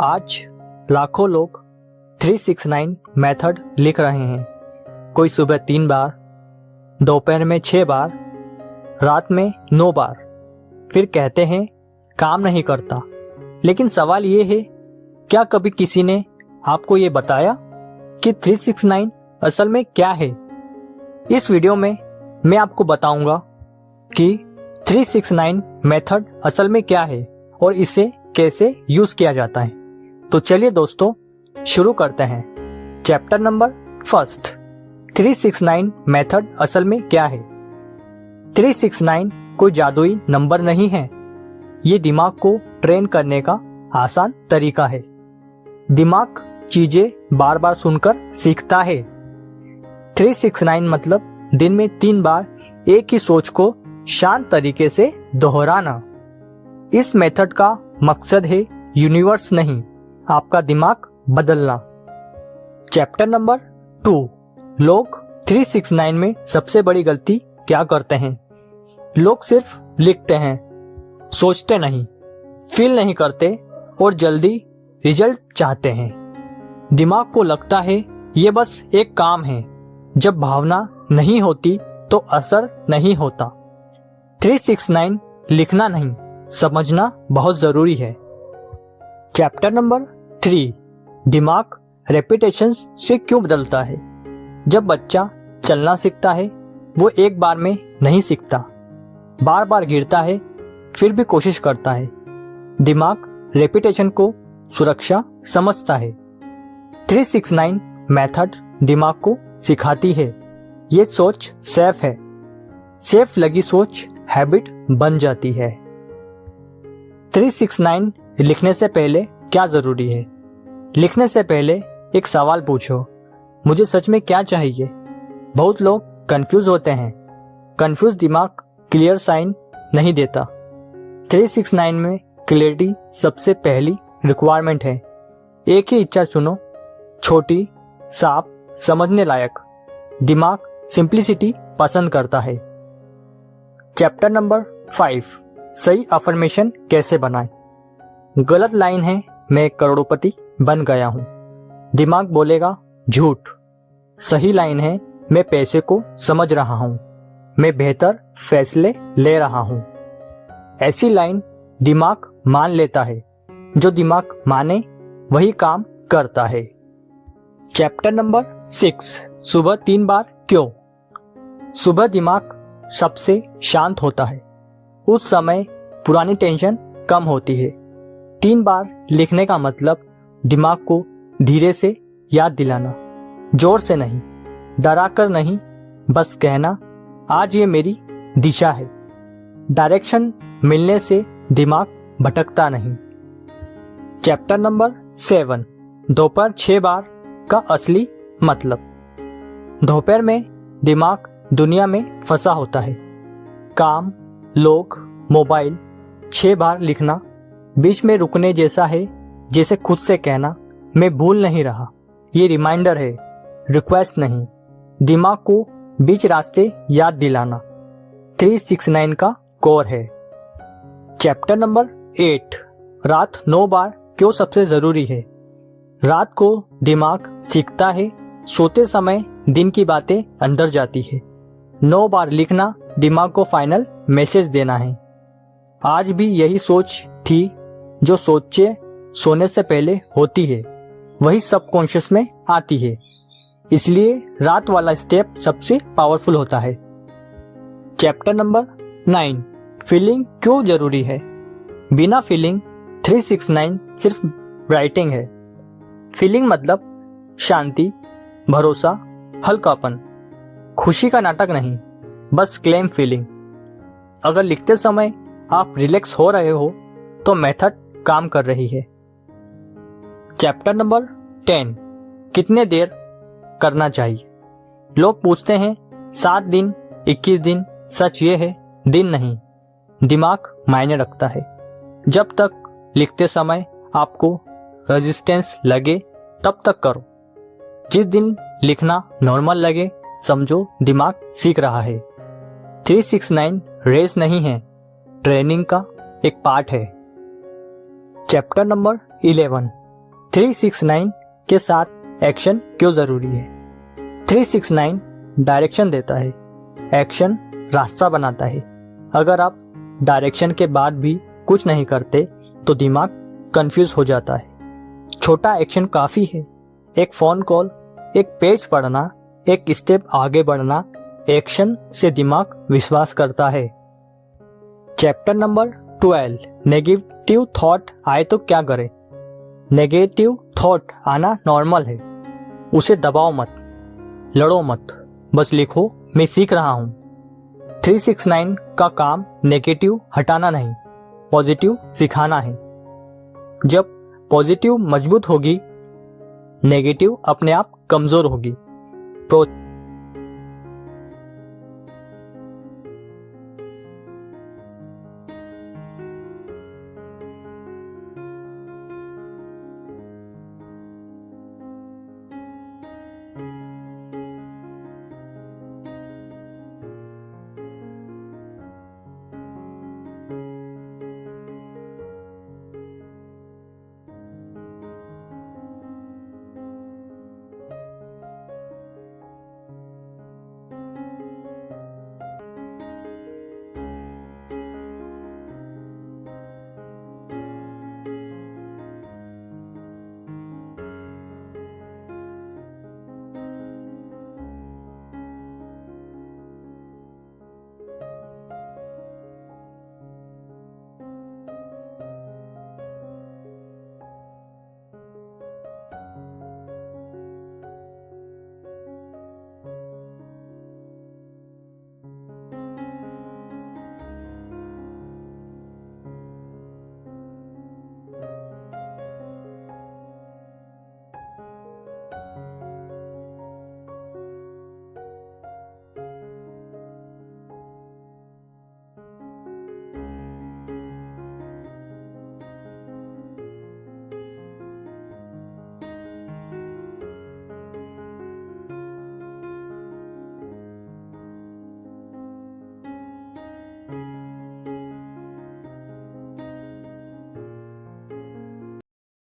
आज लाखों लोग 369 मेथड लिख रहे हैं। कोई सुबह 3 बार, दोपहर में 6 बार, रात में 9 बार। फिर कहते हैं काम नहीं करता। लेकिन सवाल ये है, क्या कभी किसी ने आपको ये बताया कि 369 असल में क्या है? इस वीडियो में मैं आपको बताऊंगा कि 369 मेथड असल में क्या है और इसे कैसे यूज किया जाता है। तो चलिए दोस्तों शुरू करते हैं। चैप्टर नंबर 1, 369 मेथड असल में क्या है। 369 कोई जादुई नंबर नहीं है। ये दिमाग को ट्रेन करने का आसान तरीका है। दिमाग चीजें बार बार सुनकर सीखता है। 369 मतलब दिन में 3 बार एक ही सोच को शांत तरीके से दोहराना। इस मेथड का मकसद है यूनिवर्स नहीं, आपका दिमाग बदलना। चैप्टर नंबर 2, लोग 369 में सबसे बड़ी गलती क्या करते हैं? लोग सिर्फ लिखते हैं, सोचते नहीं, फील नहीं करते और जल्दी रिजल्ट चाहते हैं। दिमाग को लगता है ये बस एक काम है। जब भावना नहीं होती तो असर नहीं होता। 369 लिखना नहीं, समझना बहुत जरूरी है। चैप्टर नंबर 3, दिमाग रेपिटेशन से क्यों बदलता है? जब बच्चा चलना सीखता है वो एक बार में नहीं सीखता, बार बार गिरता है फिर भी कोशिश करता है। दिमाग रेपिटेशन को सुरक्षा समझता है। 369 मेथड दिमाग को सिखाती है ये सोच सेफ है। सेफ लगी सोच हैबिट बन जाती है। 369 लिखने से पहले क्या जरूरी है? लिखने से पहले एक सवाल पूछो, मुझे सच में क्या चाहिए? बहुत लोग कंफ्यूज होते हैं। कंफ्यूज दिमाग क्लियर साइन नहीं देता। 369 में क्लियरिटी सबसे पहली रिक्वायरमेंट है। एक ही इच्छा चुनो, छोटी, साफ, समझने लायक। दिमाग सिंप्लिसिटी पसंद करता है। चैप्टर नंबर 5, सही अफर्मेशन कैसे बनाएं? गलत लाइन है मैं एक करोड़पति बन गया हूं। दिमाग बोलेगा झूठ। सही लाइन है मैं पैसे को समझ रहा हूं, मैं बेहतर फैसले ले रहा हूं। ऐसी लाइन दिमाग मान लेता है। जो दिमाग माने वही काम करता है। चैप्टर नंबर 6, सुबह 3 बार क्यों? सुबह दिमाग सबसे शांत होता है। उस समय पुरानी टेंशन कम होती है। 3 बार लिखने का मतलब दिमाग को धीरे से याद दिलाना, जोर से नहीं, डरा कर नहीं, बस कहना आज ये मेरी दिशा है। डायरेक्शन मिलने से दिमाग भटकता नहीं। चैप्टर नंबर 7, दोपहर 6 बार का असली मतलब। दोपहर में दिमाग दुनिया में फंसा होता है। काम, लोग, मोबाइल। 6 बार लिखना बीच में रुकने जैसा है, जैसे खुद से कहना मैं भूल नहीं रहा। ये रिमाइंडर है, रिक्वेस्ट नहीं। दिमाग को बीच रास्ते याद दिलाना 369 का कोर है। चैप्टर नंबर 8, रात 9 बार क्यों सबसे जरूरी है? रात को दिमाग सीखता है, सोते समय दिन की बातें अंदर जाती है। 9 बार लिखना दिमाग को फाइनल मैसेज देना है। आज भी यही सोच थी। जो सोचे सोने से पहले होती है वही सबकॉन्शियस में आती है। इसलिए रात वाला स्टेप सबसे पावरफुल होता है। चैप्टर नंबर 9, फीलिंग क्यों जरूरी है? बिना फीलिंग 369 सिर्फ राइटिंग है। फीलिंग मतलब शांति, भरोसा, हल्कापन। खुशी का नाटक नहीं, बस क्लेम फीलिंग। अगर लिखते समय आप रिलैक्स हो रहे हो तो मेथड काम कर रही है। चैप्टर नंबर 10, कितने देर करना चाहिए? लोग पूछते हैं 7 दिन, 21 दिन। सच ये है, दिन नहीं, दिमाग मायने रखता है। जब तक लिखते समय आपको रेजिस्टेंस लगे तब तक करो। जिस दिन लिखना नॉर्मल लगे समझो दिमाग सीख रहा है। 369 रेस नहीं है, ट्रेनिंग का एक पार्ट है। चैप्टर नंबर 11, 369 के साथ एक्शन क्यों जरूरी है? 369 डायरेक्शन देता है, एक्शन रास्ता बनाता है। अगर आप डायरेक्शन के बाद भी कुछ नहीं करते तो दिमाग कंफ्यूज हो जाता है। छोटा एक्शन काफी है, एक फोन कॉल, एक पेज पढ़ना, एक स्टेप आगे बढ़ना। एक्शन से दिमाग विश्वास करता है। चैप्टर नंबर 12, नेगेटिव थॉट आए तो क्या करें? नेगेटिव थॉट आना नॉर्मल है, उसे दबाओ मत, लड़ो मत, बस लिखो मैं सीख रहा हूं। 369 का काम नेगेटिव हटाना नहीं, पॉजिटिव सिखाना है। जब पॉजिटिव मजबूत होगी, नेगेटिव अपने आप कमजोर होगी।